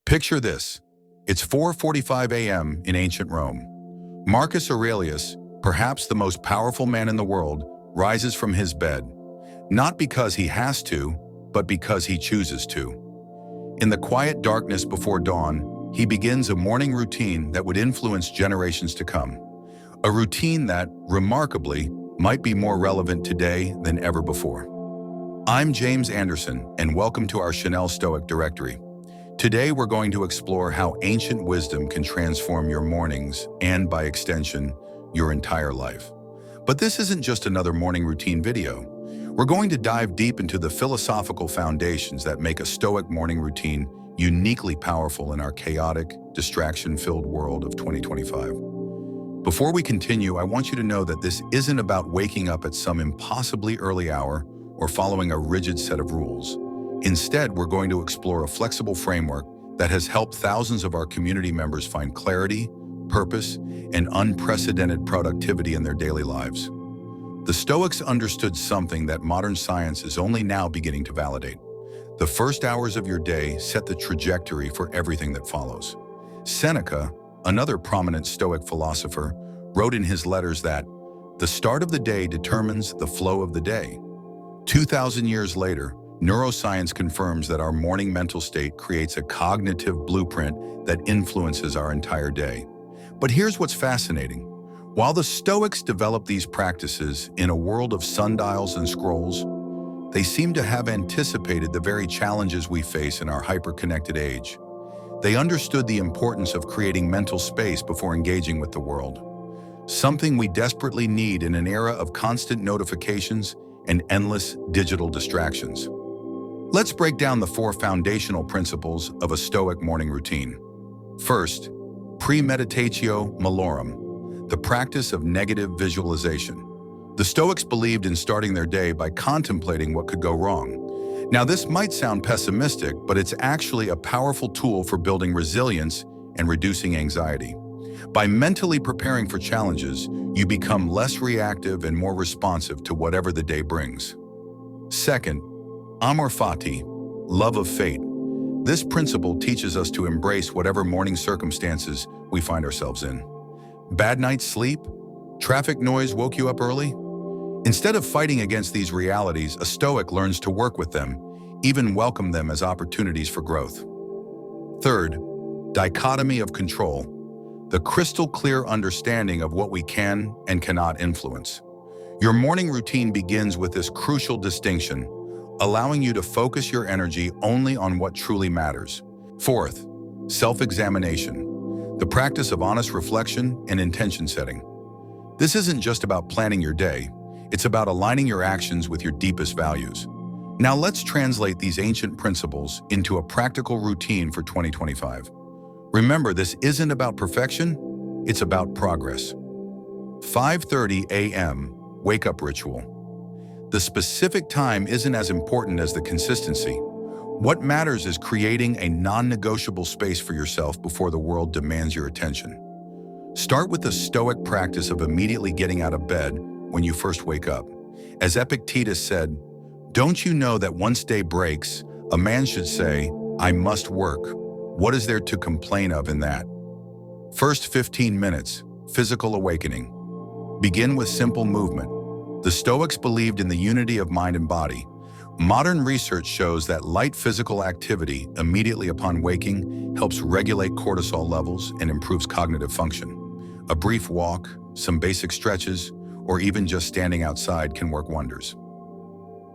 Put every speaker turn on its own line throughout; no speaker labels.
Picture this. It's 4:45 a.m. in ancient Rome. Marcus Aurelius, perhaps the most powerful man in the world, rises from his bed, not because he has to, but because he chooses to. In the quiet darkness before dawn, he begins a morning routine that would influence generations to come. A routine that, remarkably, might be more relevant today than ever before. I'm James Anderson, and welcome to our Stoic Directory. Today we're going to explore how ancient wisdom can transform your mornings and, by extension, your entire life. But this isn't just another morning routine video. We're going to dive deep into the philosophical foundations that make a Stoic morning routine uniquely powerful in our chaotic, distraction-filled world of 2025. Before we continue, I want you to know that this isn't about waking up at some impossibly early hour or following a rigid set of rules. Instead, we're going to explore a flexible framework that has helped thousands of our community members find clarity, purpose, and unprecedented productivity in their daily lives. The Stoics understood something that modern science is only now beginning to validate. The first hours of your day set the trajectory for everything that follows. Seneca, another prominent Stoic philosopher, wrote in his letters that the start of the day determines the flow of the day. 2,000 years later, neuroscience confirms that our morning mental state creates a cognitive blueprint that influences our entire day. But here's what's fascinating. While the Stoics developed these practices in a world of sundials and scrolls, they seem to have anticipated the very challenges we face in our hyper-connected age. They understood the importance of creating mental space before engaging with the world, something we desperately need in an era of constant notifications and endless digital distractions. Let's break down the 4 foundational principles of a Stoic morning routine. First, premeditatio malorum, the practice of negative visualization. The Stoics believed in starting their day by contemplating what could go wrong. Now, this might sound pessimistic, but it's actually a powerful tool for building resilience and reducing anxiety. By mentally preparing for challenges, you become less reactive and more responsive to whatever the day brings. Second, amor fati, love of fate. This principle teaches us to embrace whatever morning circumstances we find ourselves in. Bad night's sleep? Traffic noise woke you up early? Instead of fighting against these realities, a Stoic learns to work with them, even welcome them as opportunities for growth. Third, dichotomy of control, the crystal clear understanding of what we can and cannot influence. Your morning routine begins with this crucial distinction, allowing you to focus your energy only on what truly matters. Fourth, self-examination, the practice of honest reflection and intention setting. This isn't just about planning your day, it's about aligning your actions with your deepest values. Now let's translate these ancient principles into a practical routine for 2025. Remember, this isn't about perfection, it's about progress. 5:30 a.m. wake-up ritual. The specific time isn't as important as the consistency. What matters is creating a non-negotiable space for yourself before the world demands your attention. Start with the Stoic practice of immediately getting out of bed when you first wake up. As Epictetus said, "Don't you know that once day breaks, a man should say, 'I must work'? What is there to complain of in that?" First 15 minutes, physical awakening. Begin with simple movement. The Stoics believed in the unity of mind and body. Modern research shows that light physical activity immediately upon waking helps regulate cortisol levels and improves cognitive function. A brief walk, some basic stretches, or even just standing outside can work wonders.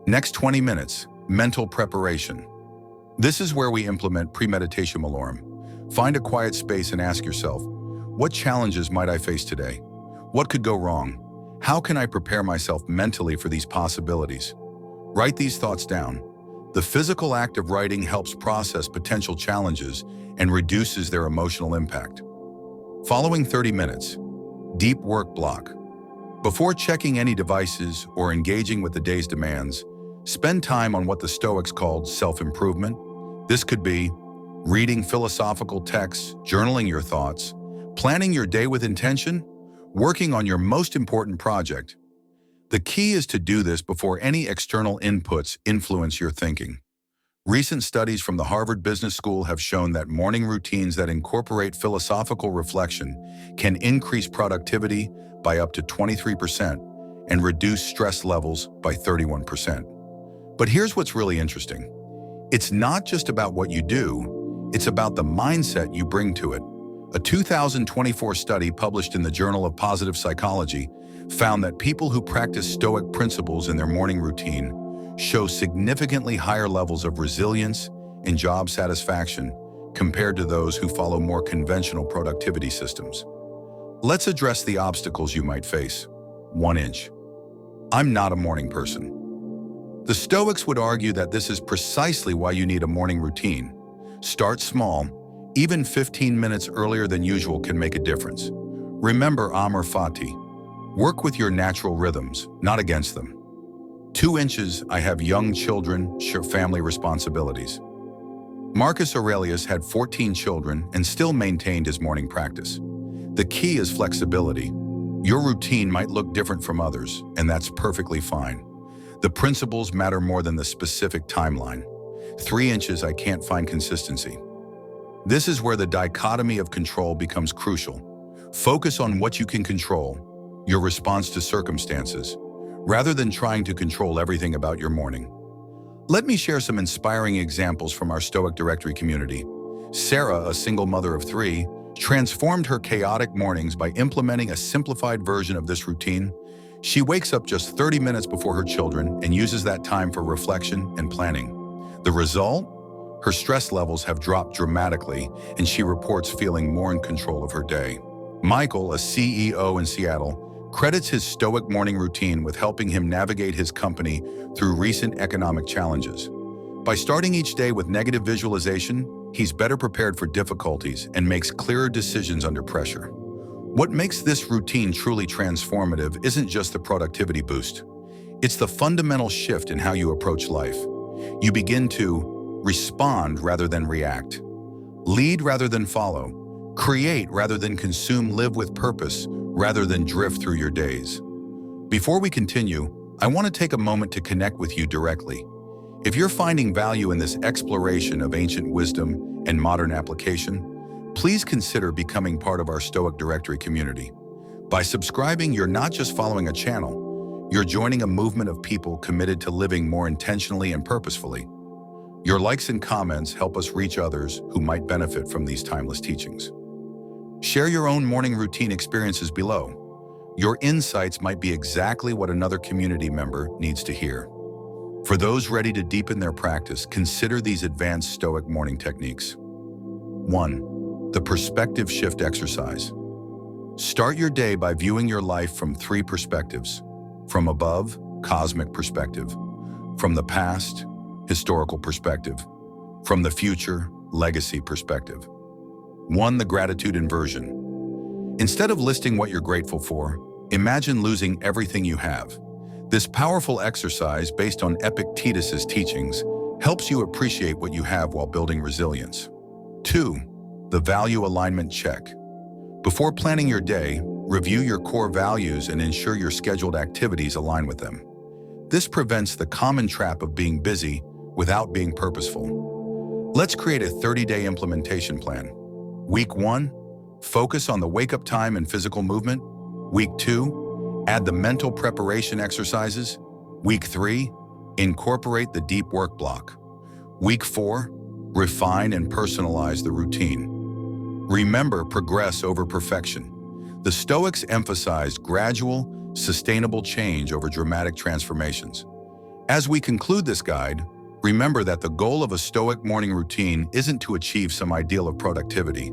Next 20 minutes, mental preparation. This is where we implement premeditatio malorum. Find a quiet space and ask yourself, what challenges might I face today? What could go wrong? How can I prepare myself mentally for these possibilities? Write these thoughts down. The physical act of writing helps process potential challenges and reduces their emotional impact. Following 30 minutes, deep work block. Before checking any devices or engaging with the day's demands, spend time on what the Stoics called self-improvement. This could be reading philosophical texts, journaling your thoughts, planning your day with intention, working on your most important project. The key is to do this before any external inputs influence your thinking. Recent studies from the Harvard Business School have shown that morning routines that incorporate philosophical reflection can increase productivity by up to 23% and reduce stress levels by 31%. But here's what's really interesting. It's not just about what you do, it's about the mindset you bring to it. A 2024 study published in the Journal of Positive Psychology found that people who practice Stoic principles in their morning routine show significantly higher levels of resilience and job satisfaction compared to those who follow more conventional productivity systems. Let's address the obstacles you might face. 1 inch. I'm not a morning person. The Stoics would argue that this is precisely why you need a morning routine. Start small. Even 15 minutes earlier than usual can make a difference. Remember Amor Fati. Work with your natural rhythms, not against them. 2 inches, I have young children, family responsibilities. Marcus Aurelius had 14 children and still maintained his morning practice. The key is flexibility. Your routine might look different from others, and that's perfectly fine. The principles matter more than the specific timeline. 3 inches, I can't find consistency. This is where the dichotomy of control becomes crucial. Focus on what you can control, your response to circumstances, rather than trying to control everything about your morning. Let me share some inspiring examples from our Stoic Directory community. Sarah, a single mother of 3, transformed her chaotic mornings by implementing a simplified version of this routine. She wakes up just 30 minutes before her children and uses that time for reflection and planning. The result? Her stress levels have dropped dramatically, and she reports feeling more in control of her day. Michael, a CEO in Seattle, credits his Stoic morning routine with helping him navigate his company through recent economic challenges. By starting each day with negative visualization, he's better prepared for difficulties and makes clearer decisions under pressure. What makes this routine truly transformative isn't just the productivity boost. It's the fundamental shift in how you approach life. You begin to respond rather than react, lead rather than follow, create rather than consume, live with purpose rather than drift through your days. Before we continue, I want to take a moment to connect with you directly. If you're finding value in this exploration of ancient wisdom and modern application, please consider becoming part of our Stoic Directory community. By subscribing, you're not just following a channel, you're joining a movement of people committed to living more intentionally and purposefully. Your likes and comments help us reach others who might benefit from these timeless teachings. Share your own morning routine experiences below. Your insights might be exactly what another community member needs to hear. For those ready to deepen their practice, consider these advanced Stoic morning techniques. 1. The perspective shift exercise. Start your day by viewing your life from 3 perspectives. From above, cosmic perspective. From the past, historical perspective. From the future, legacy perspective. 1. The gratitude inversion. Instead of listing what you're grateful for, imagine losing everything you have. This powerful exercise, based on Epictetus's teachings, helps you appreciate what you have while building resilience. 2. The value alignment check. Before planning your day, review your core values and ensure your scheduled activities align with them. This prevents the common trap of being busy without being purposeful. Let's create a 30-day implementation plan. Week 1, focus on the wake-up time and physical movement. Week 2, add the mental preparation exercises. Week 3, incorporate the deep work block. Week 4, refine and personalize the routine. Remember, progress over perfection. The Stoics emphasized gradual, sustainable change over dramatic transformations. As we conclude this guide, remember that the goal of a Stoic morning routine isn't to achieve some ideal of productivity.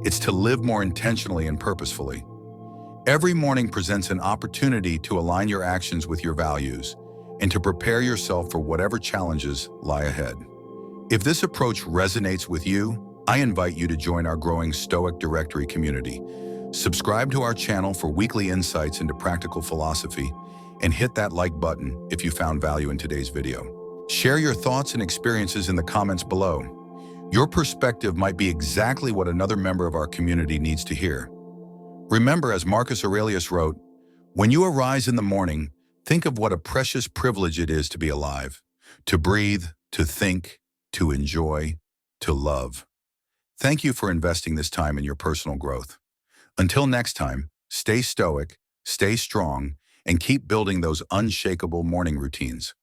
It's to live more intentionally and purposefully. Every morning presents an opportunity to align your actions with your values and to prepare yourself for whatever challenges lie ahead. If this approach resonates with you, I invite you to join our growing Stoic Directory community. Subscribe to our channel for weekly insights into practical philosophy and hit that like button if you found value in today's video. Share your thoughts and experiences in the comments below. Your perspective might be exactly what another member of our community needs to hear. Remember, as Marcus Aurelius wrote, "When you arise in the morning, think of what a precious privilege it is to be alive, to breathe, to think, to enjoy, to love. Thank you for investing this time in your personal growth. Until next time, stay stoic, stay strong, and keep building those unshakable morning routines.